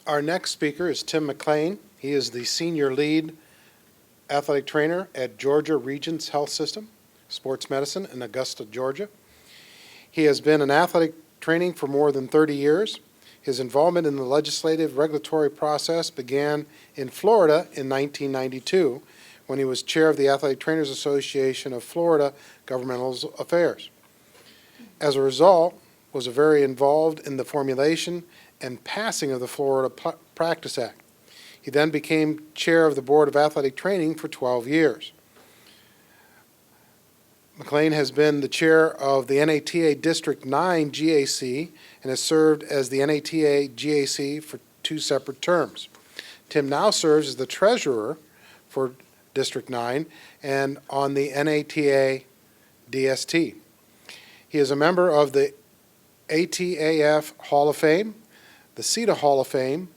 Our next speaker is Tim McLean. He is the senior lead athletic trainer at Georgia Regents Health System, Sports Medicine in Augusta, Georgia. He has been in athletic training for more than 30 years. His involvement in the legislative regulatory process began in Florida in 1992 when he was chair of the Athletic Trainers Association of Florida Governmental Affairs. As a result, was very involved in the formulation and passing of the Florida Practice Act. He then became chair of the Board of Athletic Training for 12 years. McLean has been the chair of the NATA District 9 GAC and has served as the NATA GAC for 2 separate terms. Tim now serves as the treasurer for District 9 and on the NATA DST. He is a member of the ATAF Hall of Fame, the CETA Hall of Fame,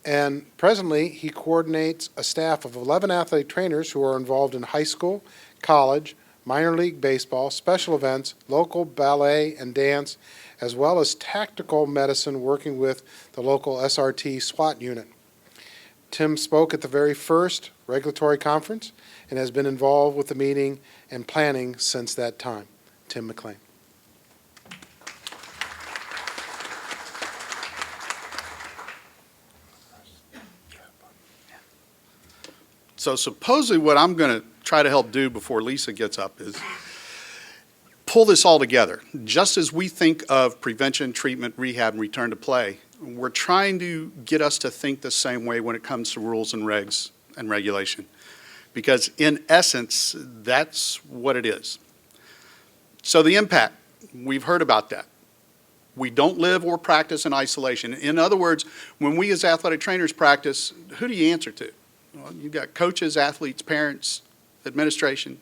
and presently he coordinates a staff of 11 athletic trainers who are involved in high school, college, minor league baseball, special events, local ballet and dance, as well as tactical medicine working with the local SRT SWAT unit. Tim spoke at the very first regulatory conference and has been involved with the meeting and planning since that time. Tim McLean. So supposedly what I'm going to try to help do before Lisa gets up is pull this all together. Just as we think of prevention, treatment, rehab, and return to play, we're trying to get us to think the same way when it comes to rules and regs and regulation. Because in essence, that's what it is. So the impact, we've heard about that. We don't live or practice in isolation. In other words, when we as athletic trainers practice, who do you answer to? Well, you've got coaches, athletes, parents, administration,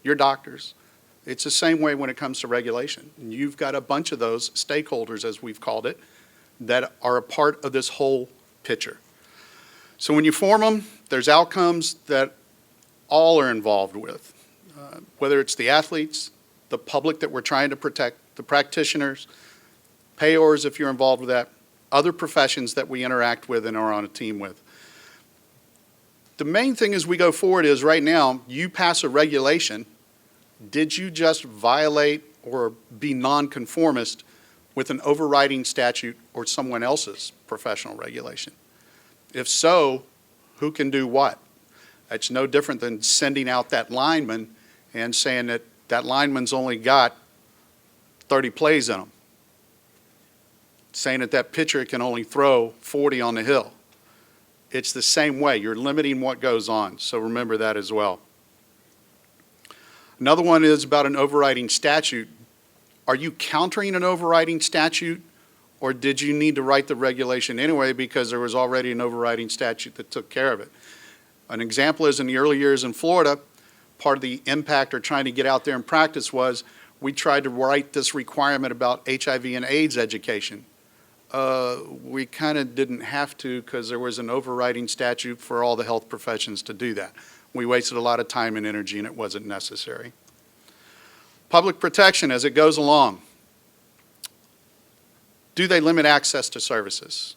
your doctors. It's the same way when it comes to regulation. You've got a bunch of those stakeholders, as we've called it, that are a part of this whole picture. So when you form them, there's outcomes that all are involved with, whether it's the athletes, the public that we're trying to protect, the practitioners, payors if you're involved with that, other professions that we interact with and are on a team with. The main thing as we go forward is right now, you pass a regulation. Did you just violate or be nonconformist with an overriding statute or someone else's professional regulation? If so, who can do what? It's no different than sending out that lineman and saying that that lineman's only got 30 plays in him. Saying that that pitcher can only throw 40 on the hill. It's the same way. You're limiting what goes on, so remember that as well. Another one is about an overriding statute. Are you countering an overriding statute, or did you need to write the regulation anyway because there was already an overriding statute that took care of it? An example is in the early years in Florida, part of the impact or trying to get out there and practice was we tried to write this requirement about HIV and AIDS education. We kind of didn't have to because there was an overriding statute for all the health professions to do that. We wasted a lot of time and energy and it wasn't necessary. Public protection as it goes along. Do they limit access to services?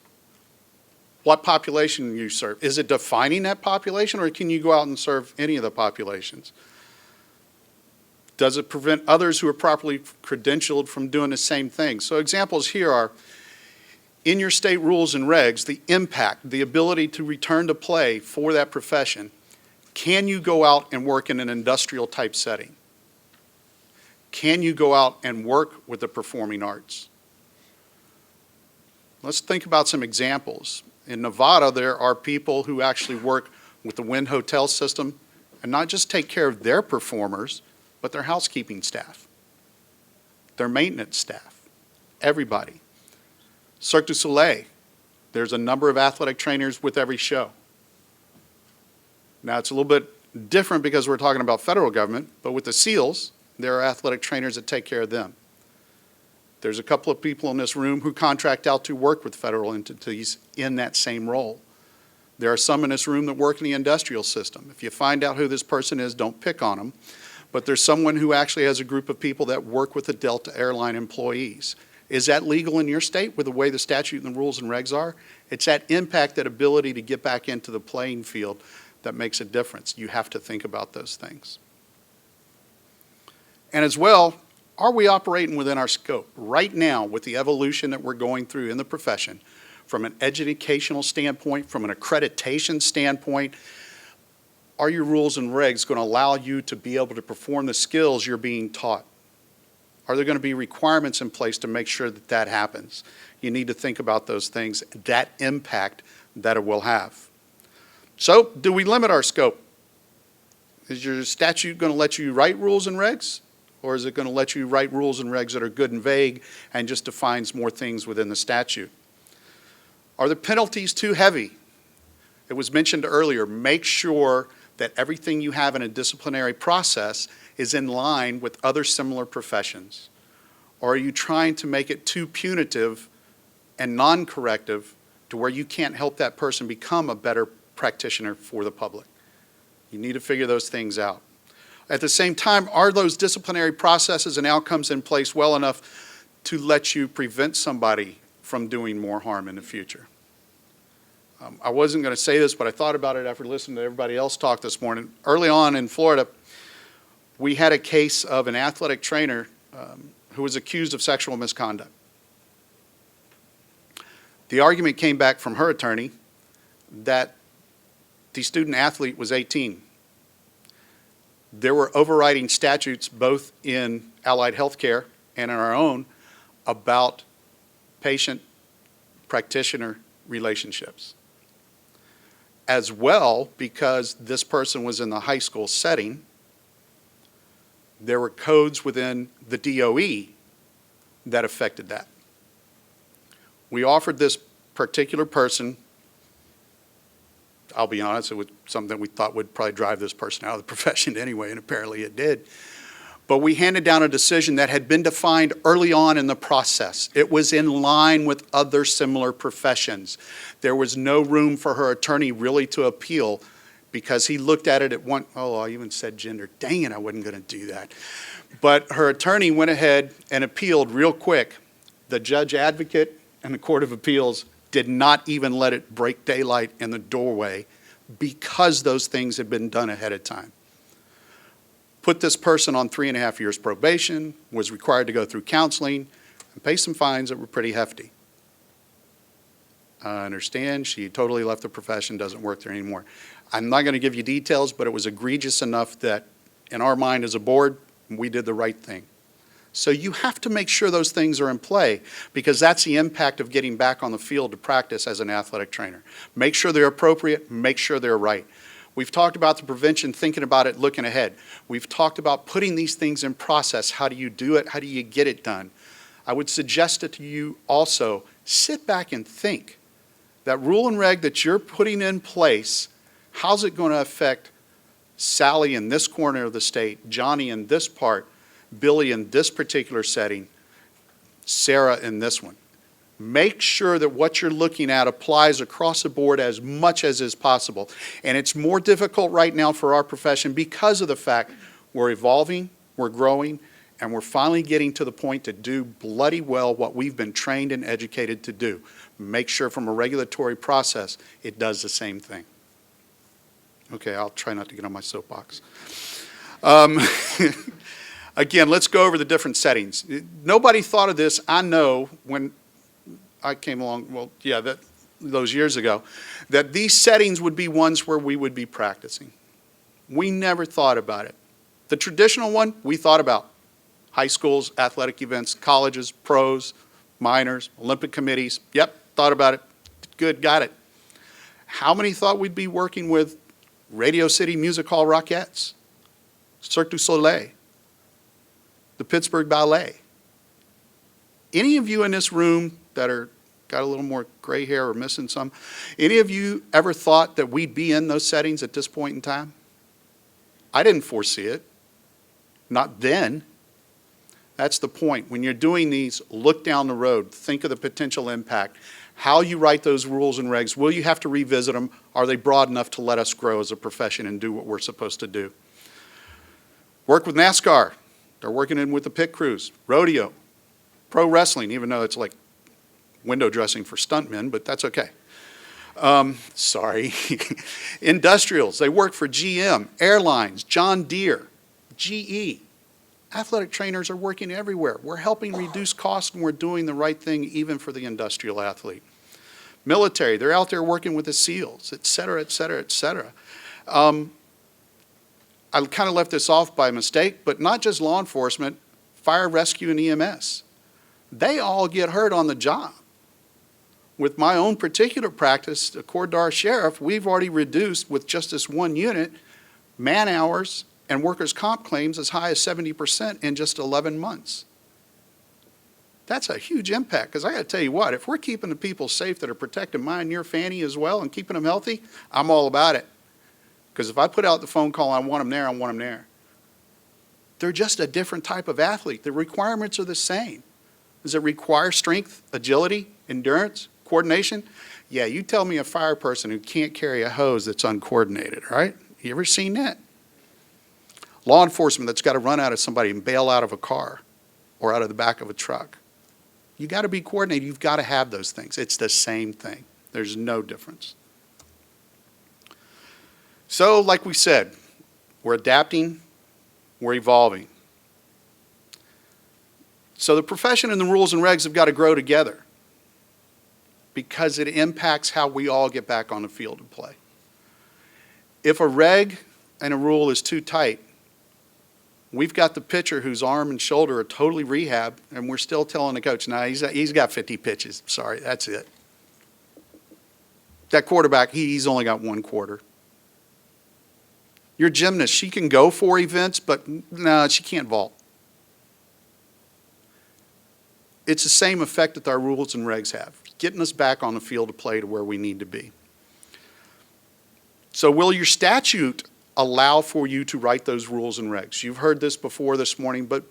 What population you serve? Is it defining that population or can you go out and serve any of the populations? Does it prevent others who are properly credentialed from doing the same thing? So examples here are in your state rules and regs, the impact, the ability to return to play for that profession. Can you go out and work in an industrial type setting? Can you go out and work with the performing arts? Let's think about some examples. In Nevada, there are people who actually work with the Wynn Hotel system and not just take care of their performers, but their housekeeping staff, their maintenance staff, everybody. Cirque du Soleil, there's a number of athletic trainers with every show. Now it's a little bit different because we're talking about federal government, but with the SEALs, there are athletic trainers that take care of them. There's a couple of people in this room who contract out to work with federal entities in that same role. There are some in this room that work in the industrial system. If you find out who this person is, don't pick on them. But there's someone who actually has a group of people that work with the Delta airline employees. Is that legal in your state with the way the statute and the rules and regs are? It's that impact, that ability to get back into the playing field that makes a difference. You have to think about those things. And as well, are we operating within our scope? Right now, with the evolution that we're going through in the profession, from an educational standpoint, from an accreditation standpoint, are your rules and regs going to allow you to be able to perform the skills you're being taught? Are there going to be requirements in place to make sure that that happens? You need to think about those things, that impact that it will have. So, do we limit our scope? Is your statute going to let you write rules and regs? Or is it going to let you write rules and regs that are good and vague and just defines more things within the statute? Are the penalties too heavy? It was mentioned earlier, make sure that everything you have in a disciplinary process is in line with other similar professions. Or are you trying to make it too punitive and non-corrective to where you can't help that person become a better practitioner for the public? You need to figure those things out. At the same time, are those disciplinary processes and outcomes in place well enough to let you prevent somebody from doing more harm in the future? I wasn't going to say this, but I thought about it after listening to everybody else talk this morning. Early on in Florida, we had a case of an athletic trainer who was accused of sexual misconduct. The argument came back from her attorney that the student athlete was 18. There were overriding statutes both in allied healthcare and in our own about patient-practitioner relationships. As well, because this person was in the high school setting, there were codes within the DOE that affected that. We offered this particular person, I'll be honest, it was something that we thought would probably drive this person out of the profession anyway, and apparently it did. But we handed down a decision that had been defined early on in the process. It was in line with other similar professions. There was no room for her attorney really to appeal because he looked at it at one, oh, I even said gender. Dang it, I wasn't going to do that. But her attorney went ahead and appealed real quick. The judge advocate and the Court of Appeals did not even let it break daylight in the doorway because those things had been done ahead of time. Put this person on 3.5 years probation, was required to go through counseling, and pay some fines that were pretty hefty. I understand she totally left the profession, doesn't work there anymore. I'm not going to give you details, but it was egregious enough that in our mind as a board, we did the right thing. So you have to make sure those things are in play because that's the impact of getting back on the field to practice as an athletic trainer. Make sure they're appropriate, make sure they're right. We've talked about the prevention, thinking about it, looking ahead. We've talked about putting these things in process. How do you do it? How do you get it done? I would suggest it to you also, sit back and think. That rule and reg that you're putting in place, how's it going to affect Sally in this corner of the state, Johnny in this part, Billy in this particular setting, Sarah in this one? Make sure that what you're looking at applies across the board as much as is possible. And it's more difficult right now for our profession because of the fact we're evolving, we're growing, and we're finally getting to the point to do bloody well what we've been trained and educated to do. Make sure from a regulatory process it does the same thing. Okay, I'll try not to get on my soapbox. Again, let's go over the different settings. Nobody thought of this, I know, when I came along, well, yeah, those years ago, that these settings would be ones where we would be practicing. We never thought about it. The traditional one, we thought about high schools, athletic events, colleges, pros, minors, Olympic committees. Yep, thought about it. Good, got it. How many thought we'd be working with Radio City Music Hall Rockettes, Cirque du Soleil, the Pittsburgh Ballet? Any of you in this room that are got a little more gray hair or missing some, any of you ever thought that we'd be in those settings at this point in time? I didn't foresee it. Not then. That's the point. When you're doing these, look down the road. Think of the potential impact. How you write those rules and regs. Will you have to revisit them? Are they broad enough to let us grow as a profession and do what we're supposed to do? Work with NASCAR. They're working in with the pit crews. Rodeo. Pro wrestling, even though it's like window dressing for stuntmen, but that's okay. Sorry. Industrials, they work for GM, airlines, John Deere, GE. Athletic trainers are working everywhere. We're helping reduce costs, and we're doing the right thing even for the industrial athlete. Military, they're out there working with the SEALs, et cetera, et cetera, et cetera. I kind of left this off by mistake, but not just law enforcement, fire, rescue, and EMS. They all get hurt on the job. With my own particular practice, according to our sheriff, we've already reduced, with just this one unit, man hours and workers' comp claims as high as 70% in just 11 months. That's a huge impact, because I got to tell you what, if we're keeping the people safe that are protecting mine, your Fanny as well, and keeping them healthy, I'm all about it. Because if I put out the phone call, I want them there, I want them there. They're just a different type of athlete. The requirements are the same. Does it require strength, agility, endurance, coordination? Yeah, you tell me a fire person who can't carry a hose that's uncoordinated, right? You ever seen that? Law enforcement that's got to run out of somebody and bail out of a car or out of the back of a truck. You got to be coordinated. You've got to have those things. It's the same thing. There's no difference. So, like we said, we're adapting, we're evolving. So the profession and the rules and regs have got to grow together, because it impacts how we all get back on the field and play. If a reg and a rule is too tight, we've got the pitcher whose arm and shoulder are totally rehabbed, and we're still telling the coach, nah, he's got 50 pitches. Sorry, that's it. That quarterback, he's only got 1 quarter. Your gymnast, she can go 4 events, but no, she can't vault. It's the same effect that our rules and regs have, getting us back on the field to play to where we need to be. So will your statute allow for you to write those rules and regs? You've heard this before this morning, but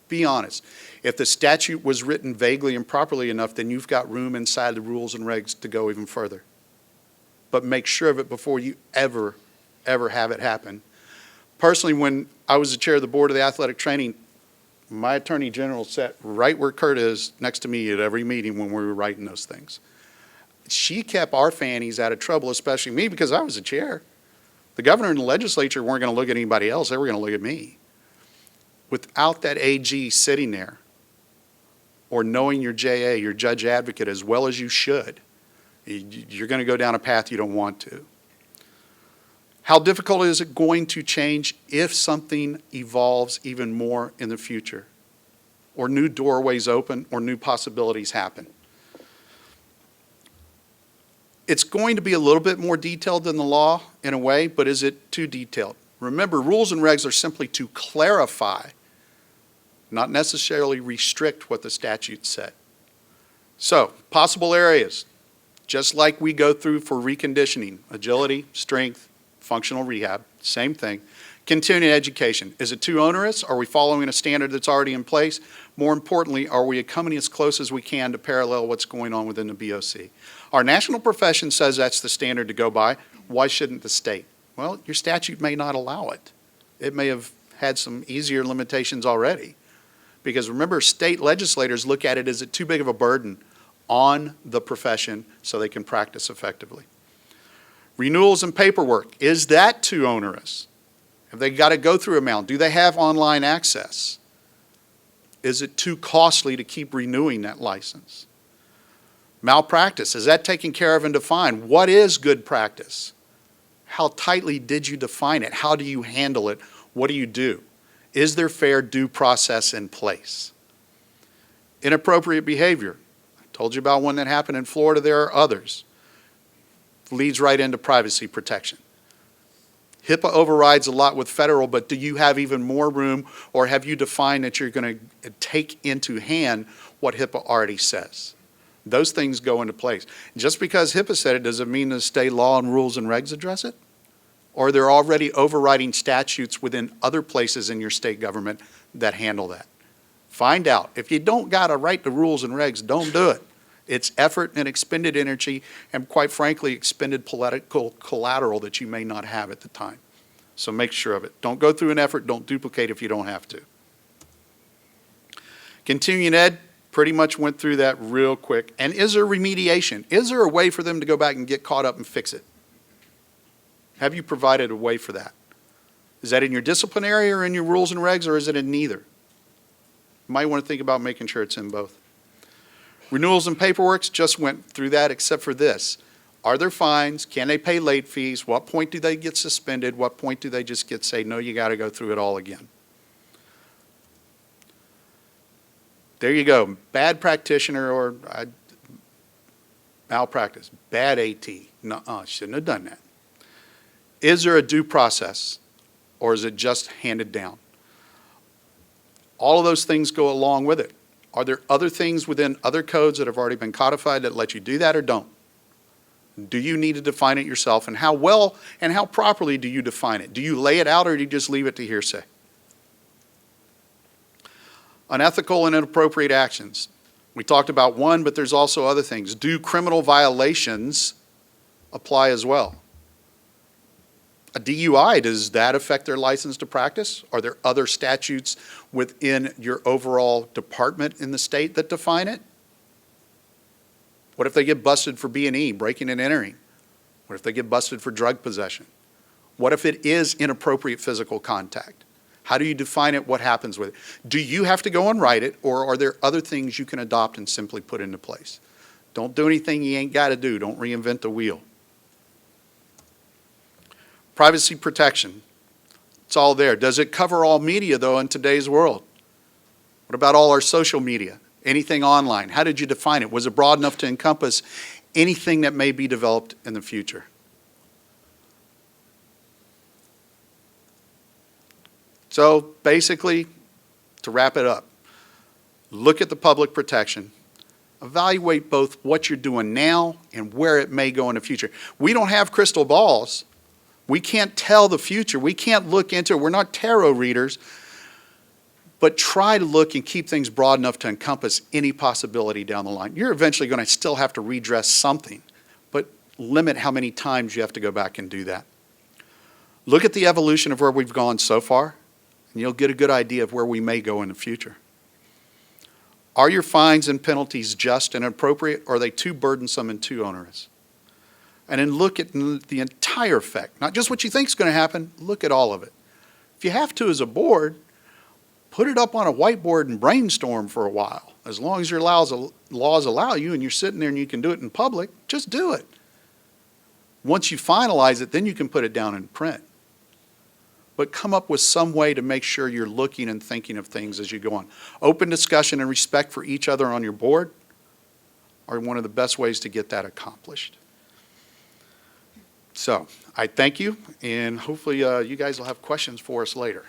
be honest. If the statute was written vaguely and properly enough, then you've got room inside the rules and regs to go even further. But make sure of it before you ever have it happen. Personally, when I was the chair of the board of the athletic training, my attorney general sat right where Kurt is next to me at every meeting when we were writing those things. She kept our fannies out of trouble, especially me, because I was the chair. The governor and the legislature weren't going to look at anybody else. They were going to look at me. Without that AG sitting there, or knowing your JA, your judge advocate, as well as you should, you're going to go down a path you don't want to. How difficult is it going to change if something evolves even more in the future, or new doorways open, or new possibilities happen? It's going to be a little bit more detailed than the law in a way, but is it too detailed? Remember, rules and regs are simply to clarify, not necessarily restrict what the statute said. So, possible areas, just like we go through for reconditioning, agility, strength, functional rehab, same thing. Continuing education, is it too onerous? Are we following a standard that's already in place? More importantly, are we coming as close as we can to parallel what's going on within the BOC? Our national profession says that's the standard to go by. Why shouldn't the state? Well, your statute may not allow it. It may have had some easier limitations already. Because remember, state legislators look at it as too big of a burden on the profession so they can practice effectively. Renewals and paperwork, is that too onerous? Have they got to go through a mound? Do they have online access? Is it too costly to keep renewing that license? Malpractice, is that taken care of and defined? What is good practice? How tightly did you define it? How do you handle it? What do you do? Is there fair due process in place? Inappropriate behavior. I told you about one that happened in Florida. There are others. Leads right into privacy protection. HIPAA overrides a lot with federal, but do you have even more room, or have you defined that you're going to take into hand what HIPAA already says? Those things go into place. Just because HIPAA said it, does it mean the state law and rules and regs address it? Or are there already overriding statutes within other places in your state government that handle that? Find out. If you don't got to write the rules and regs, don't do it. It's effort and expended energy, and quite frankly, expended political collateral that you may not have at the time. So make sure of it. Don't go through an effort. Don't duplicate if you don't have to. Continuing ed, Pretty much went through that real quick. And is there remediation? Is there a way for them to go back and get caught up and fix it? Have you provided a way for that? Is that in your disciplinary or in your rules and regs, or is it in neither? You might want to think about making sure it's in both. Renewals and paperwork, just went through that except for this. Are there fines? Can they pay late fees? What point do they get suspended? What point do they just get say, no, you got to go through it all again? There you go. Bad practitioner or malpractice. Bad AT. Nuh-uh, shouldn't have done that. Is there a due process, or is it just handed down? All of those things go along with it. Are there other things within other codes that have already been codified that let you do that or don't? Do you need to define it yourself, and how well and how properly do you define it? Do you lay it out, or do you just leave it to hearsay? Unethical and inappropriate actions. We talked about one, but there's also other things. Do criminal violations apply as well? A DUI, does that affect their license to practice? Are there other statutes within your overall department in the state that define it? What if they get busted for B&E, breaking and entering? What if they get busted for drug possession? What if it is inappropriate physical contact? How do you define it? What happens with it? Do you have to go and write it, or are there other things you can adopt and simply put into place? Don't do anything you ain't got to do. Don't reinvent the wheel. Privacy protection. It's all there. Does it cover all media, though, in today's world? What about all our social media? Anything online? How did you define it? Was it broad enough to encompass anything that may be developed in the future? So basically, to wrap it up, look at the public protection. Evaluate both what you're doing now and where it may go in the future. We don't have crystal balls. We can't tell the future. We can't look into it. We're not tarot readers. But try to look and keep things broad enough to encompass any possibility down the line. You're eventually going to still have to redress something, but limit how many times you have to go back and do that. Look at the evolution of where we've gone so far, and you'll get a good idea of where we may go in the future. Are your fines and penalties just and appropriate, or are they too burdensome and too onerous? And then look at the entire effect, not just what you think is going to happen, look at all of it. If you have to as a board, put it up on a whiteboard and brainstorm for a while. As long as your laws allow you and you're sitting there and you can do it in public, just do it. Once you finalize it, then you can put it down in print. But come up with some way to make sure you're looking and thinking of things as you go on. Open discussion and respect for each other on your board are one of the best ways to get that accomplished. So I thank you, and hopefully you guys will have questions for us later.